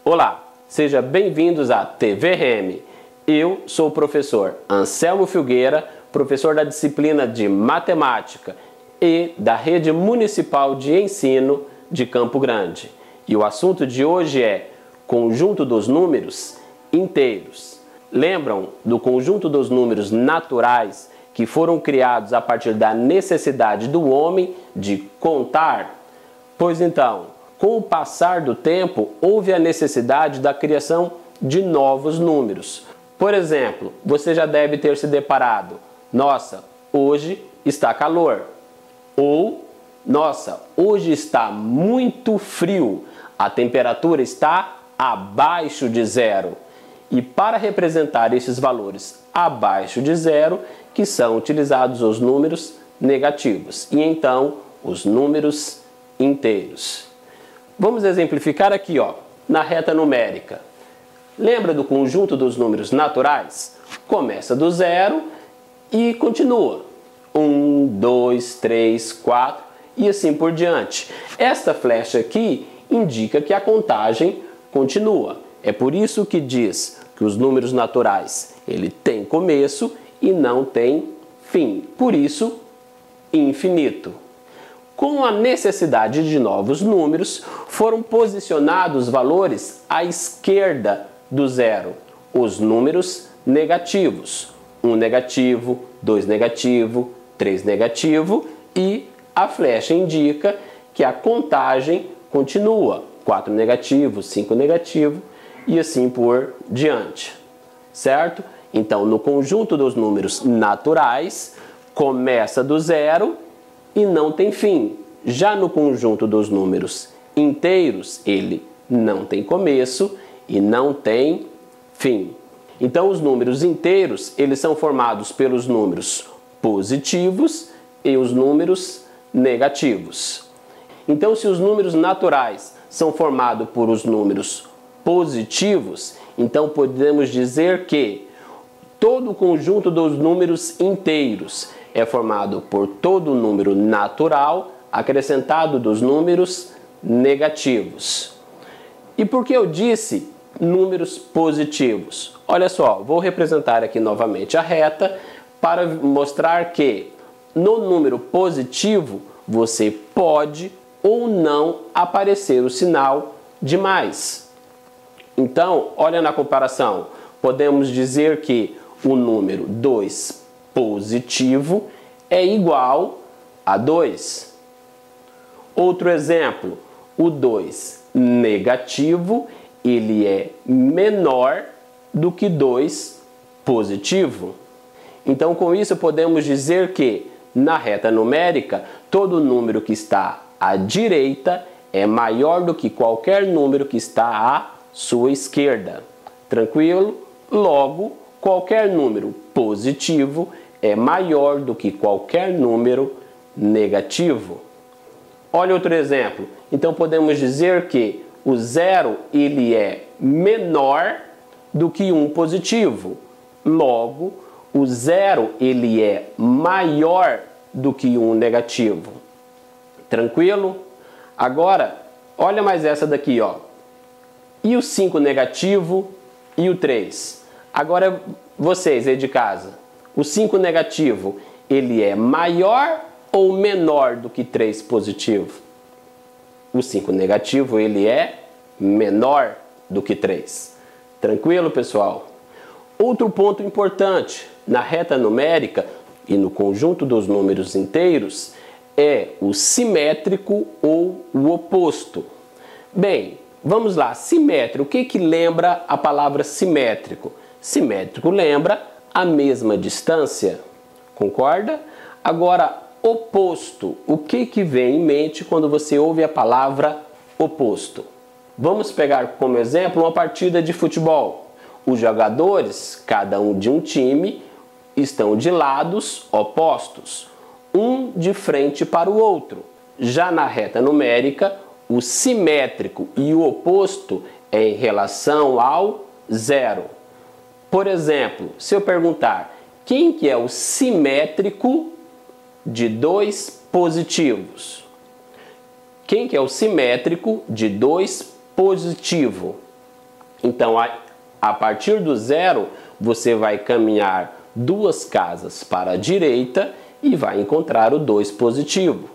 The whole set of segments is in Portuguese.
Olá, sejam bem-vindos à TV REM. Eu sou o professor Anselmo Filgueira, professor da disciplina de Matemática e da Rede Municipal de Ensino de Campo Grande. E o assunto de hoje é conjunto dos números inteiros. Lembram do conjunto dos números naturais que foram criados a partir da necessidade do homem de contar? Pois então, com o passar do tempo, houve a necessidade da criação de novos números. Por exemplo, você já deve ter se deparado: nossa, hoje está calor. Ou, nossa, hoje está muito frio. A temperatura está abaixo de zero. E para representar esses valores abaixo de zero, que são utilizados os números negativos. E então, os números inteiros. Vamos exemplificar aqui, na reta numérica. Lembra do conjunto dos números naturais? Começa do zero e continua. 1, 2, 3, 4 e assim por diante. Esta flecha aqui indica que a contagem continua. É por isso que diz que os números naturais, ele tem começo e não tem fim. Por isso, infinito. Com a necessidade de novos números, foram posicionados valores à esquerda do zero, os números negativos. 1 negativo, 2 negativo, 3 negativo e a flecha indica que a contagem continua. 4 negativo, 5 negativo e assim por diante. Certo? Então, no conjunto dos números naturais, começa do zero e não tem fim. Já no conjunto dos números inteiros, ele não tem começo e não tem fim. Então, os números inteiros, eles são formados pelos números positivos e os números negativos. Então, se os números naturais são formados por os números positivos, então podemos dizer que todo o conjunto dos números inteiros é formado por todo o número natural acrescentado dos números negativos. E por que eu disse números positivos? Olha só, vou representar aqui novamente a reta para mostrar que no número positivo você pode ou não aparecer o sinal de mais. Então, olha na comparação, podemos dizer que o número 2 positivo é igual a 2. Outro exemplo, o 2 negativo, ele é menor do que 2 positivo. Então, com isso, podemos dizer que na reta numérica, todo número que está à direita é maior do que qualquer número que está à sua esquerda. Tranquilo? Logo, qualquer número positivo é maior do que qualquer número negativo. Olha outro exemplo. Então podemos dizer que o zero ele é menor do que um positivo. Logo, o zero ele é maior do que um negativo. Tranquilo? Agora, olha mais essa daqui, E o 5 negativo e o 3? Agora vocês aí de casa, o 5 negativo, ele é maior ou menor do que 3 positivo? O 5 negativo, ele é menor do que 3. Tranquilo, pessoal? Outro ponto importante na reta numérica e no conjunto dos números inteiros é o simétrico ou o oposto. Bem, vamos lá. Simétrico, o que lembra a palavra simétrico? Simétrico lembra a mesma distância. Concorda? Agora, oposto. O que vem em mente quando você ouve a palavra oposto? Vamos pegar como exemplo uma partida de futebol. Os jogadores, cada um de um time, estão de lados opostos, um de frente para o outro. Já na reta numérica, o simétrico e o oposto é em relação ao zero. Por exemplo, se eu perguntar quem que é o simétrico de 2 positivos? Quem que é o simétrico de 2 positivo? Então, a partir do 0, você vai caminhar 2 casas para a direita e vai encontrar o 2 positivo.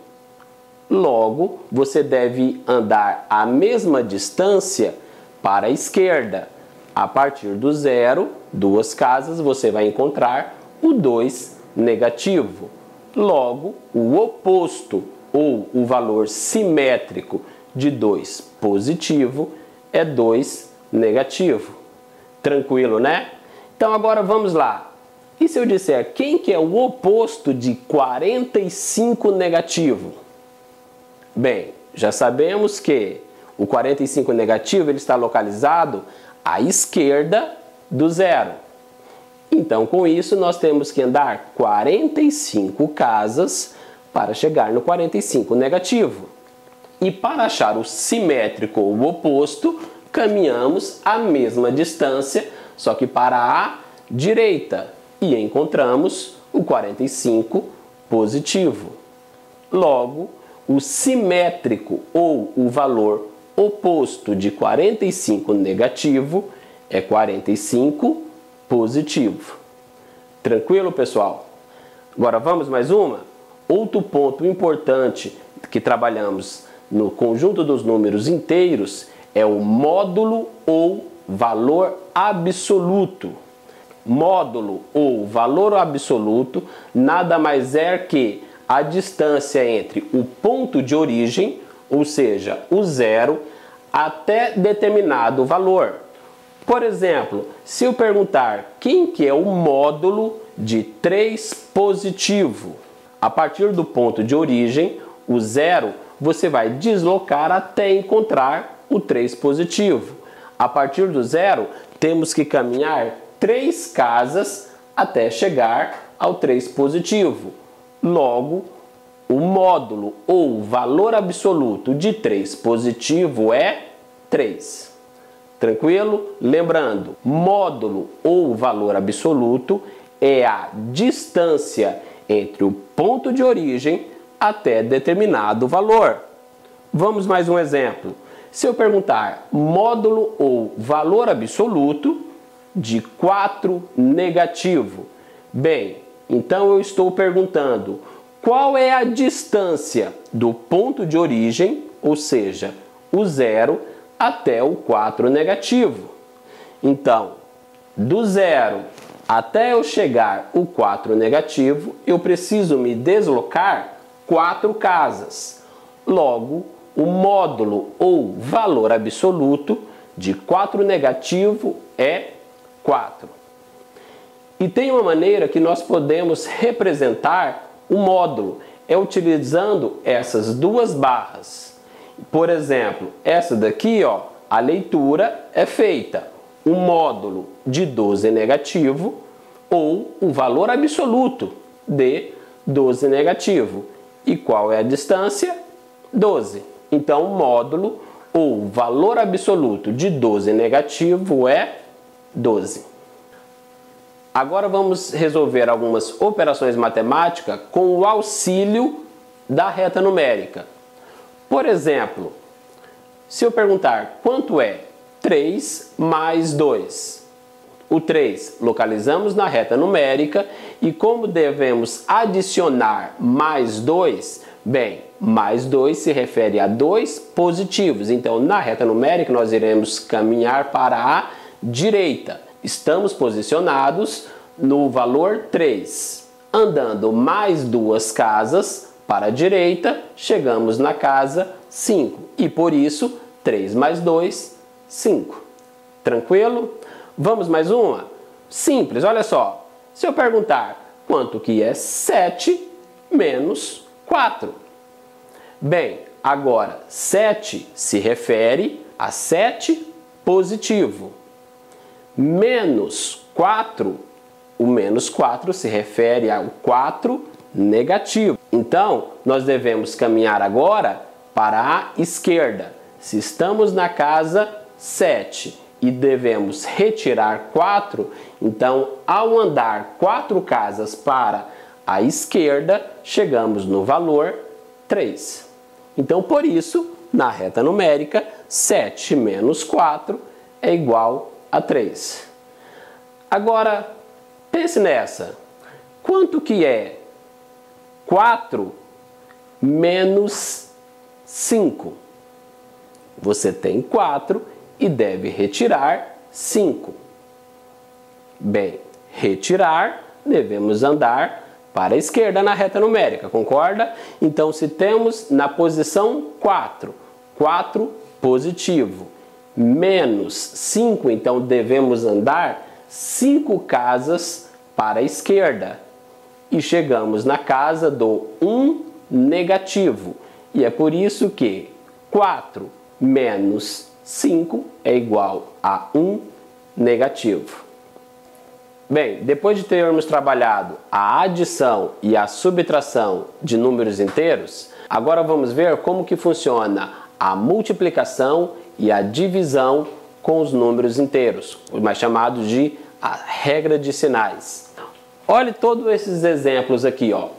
Logo, você deve andar a mesma distância para a esquerda. A partir do 0, 2 casas, você vai encontrar o 2 negativo. Logo, o oposto ou o valor simétrico de 2 positivo é 2 negativo. Tranquilo, né? Então agora vamos lá. E se eu disser quem que é o oposto de 45 negativo? Bem, já sabemos que o 45 negativo ele está localizado à esquerda do 0. Então, com isso, nós temos que andar 45 casas para chegar no 45 negativo. E para achar o simétrico ou o oposto, caminhamos a mesma distância, só que para a direita. E encontramos o 45 positivo. Logo, o simétrico ou o valor oposto de 45 negativo é 45 positivo. Tranquilo, pessoal? Agora vamos mais uma? Outro ponto importante que trabalhamos no conjunto dos números inteiros é o módulo ou valor absoluto. Módulo ou valor absoluto nada mais é que a distância entre o ponto de origem, ou seja, o 0, até determinado valor. Por exemplo, se eu perguntar quem que é o módulo de 3 positivo, a partir do ponto de origem, o 0, você vai deslocar até encontrar o 3 positivo. A partir do 0, temos que caminhar 3 casas até chegar ao 3 positivo. Logo, o módulo ou valor absoluto de 3 positivo é 3. Tranquilo? Lembrando, módulo ou valor absoluto é a distância entre o ponto de origem até determinado valor. Vamos mais um exemplo. Se eu perguntar módulo ou valor absoluto de 4 negativo, bem, então eu estou perguntando qual é a distância do ponto de origem, ou seja, o 0, até o 4 negativo. Então, do 0 até eu chegar o 4 negativo, eu preciso me deslocar 4 casas. Logo, o módulo ou valor absoluto de 4 negativo é 4. E tem uma maneira que nós podemos representar o módulo, é utilizando essas duas barras. Por exemplo, essa daqui, ó, a leitura é feita o módulo de 12 negativo ou o valor absoluto de 12 negativo. E qual é a distância? 12. Então, o módulo ou valor absoluto de 12 negativo é 12. Agora vamos resolver algumas operações matemáticas com o auxílio da reta numérica. Por exemplo, se eu perguntar quanto é 3 mais 2, o 3 localizamos na reta numérica e como devemos adicionar mais 2, bem, mais 2 se refere a 2 positivos, então na reta numérica nós iremos caminhar para a direita. Estamos posicionados no valor 3. Andando mais 2 casas para a direita, chegamos na casa 5. E por isso, 3 mais 2, 5. Tranquilo? Vamos mais uma? Simples, olha só. Se eu perguntar quanto que é 7 menos 4. Bem, agora 7 se refere a 7 positivo. Menos 4, o menos 4 se refere ao 4 negativo. Então, nós devemos caminhar agora para a esquerda. Se estamos na casa 7 e devemos retirar 4, então, ao andar 4 casas para a esquerda, chegamos no valor 3. Então, por isso, na reta numérica, 7 menos 4 é igual a 3. Agora, pense nessa. Quanto que é 4 menos 5? Você tem 4 e deve retirar 5. Bem, retirar, devemos andar para a esquerda na reta numérica, concorda? Então, se temos na posição 4, 4 positivo, menos 5, então devemos andar 5 casas para a esquerda. E chegamos na casa do 1 negativo. E é por isso que 4 menos 5 é igual a 1 negativo. Bem, depois de termos trabalhado a adição e a subtração de números inteiros, agora vamos ver como que funciona a multiplicação e a divisão com os números inteiros, mais chamados de a regra de sinais. Olhe todos esses exemplos aqui, ó.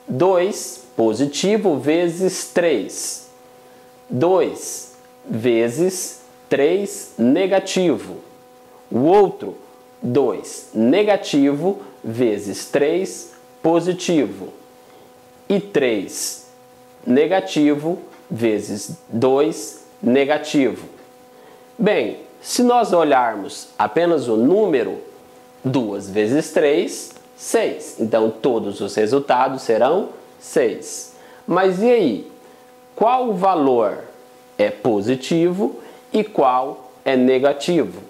2 positivo vezes 3. 2 vezes 3 negativo. O outro, 2 negativo vezes 3 positivo. E 3 negativo vezes 2 negativo. Bem, se nós olharmos apenas o número, 2 vezes 3, 6. Então, todos os resultados serão 6. Mas e aí? Qual valor é positivo e qual é negativo?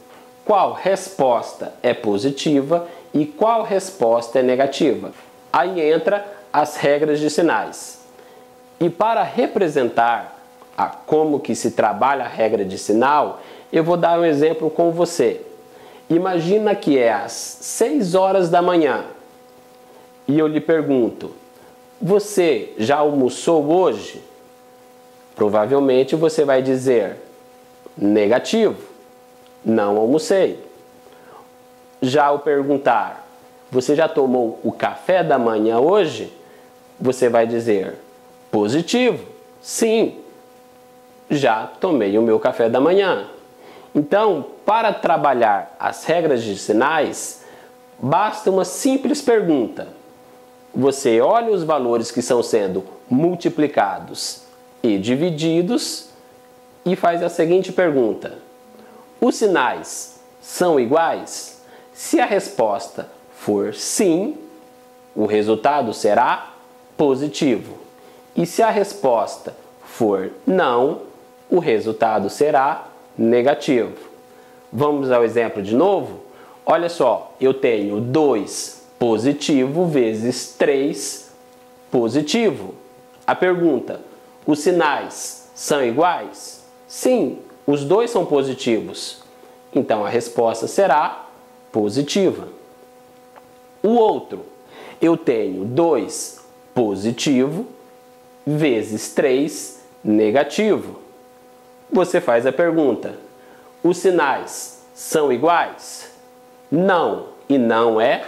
Qual resposta é positiva e qual resposta é negativa? Aí entra as regras de sinais. E para representar como que se trabalha a regra de sinal, eu vou dar um exemplo com você. Imagina que é às 6 horas da manhã e eu lhe pergunto: você já almoçou hoje? Provavelmente você vai dizer negativo, não almocei. Já ao perguntar: você já tomou o café da manhã hoje? Você vai dizer positivo, sim, já tomei o meu café da manhã. Então, para trabalhar as regras de sinais, basta uma simples pergunta. Você olha os valores que estão sendo multiplicados e divididos e faz a seguinte pergunta: os sinais são iguais? Se a resposta for sim, o resultado será positivo. E se a resposta for não, o resultado será negativo. Vamos ao exemplo de novo? Olha só, eu tenho 2 positivo vezes 3 positivo. A pergunta: os sinais são iguais? Sim, os dois são positivos. Então a resposta será positiva. O outro, eu tenho 2 positivo vezes 3 negativo. Você faz a pergunta: os sinais são iguais? Não, e não é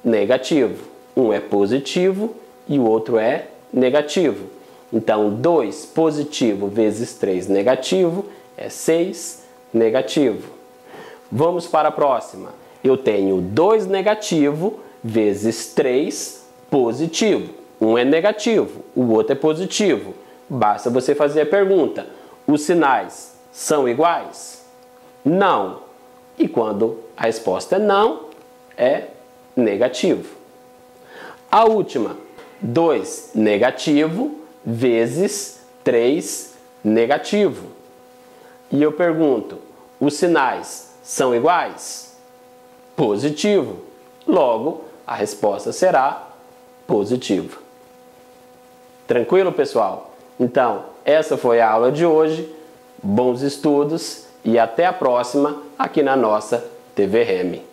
negativo. Um é positivo e o outro é negativo. Então, 2 positivo vezes 3 negativo é 6 negativo. Vamos para a próxima. Eu tenho 2 negativo vezes 3 positivo. Um é negativo, o outro é positivo. Basta você fazer a pergunta: os sinais são iguais? Não. E quando a resposta é não, é negativo. A última, 2 negativo vezes 3 negativo. E eu pergunto: os sinais são iguais? Positivo. Logo, a resposta será positiva. Tranquilo, pessoal? Então, essa foi a aula de hoje. Bons estudos e até a próxima aqui na nossa TV Remi.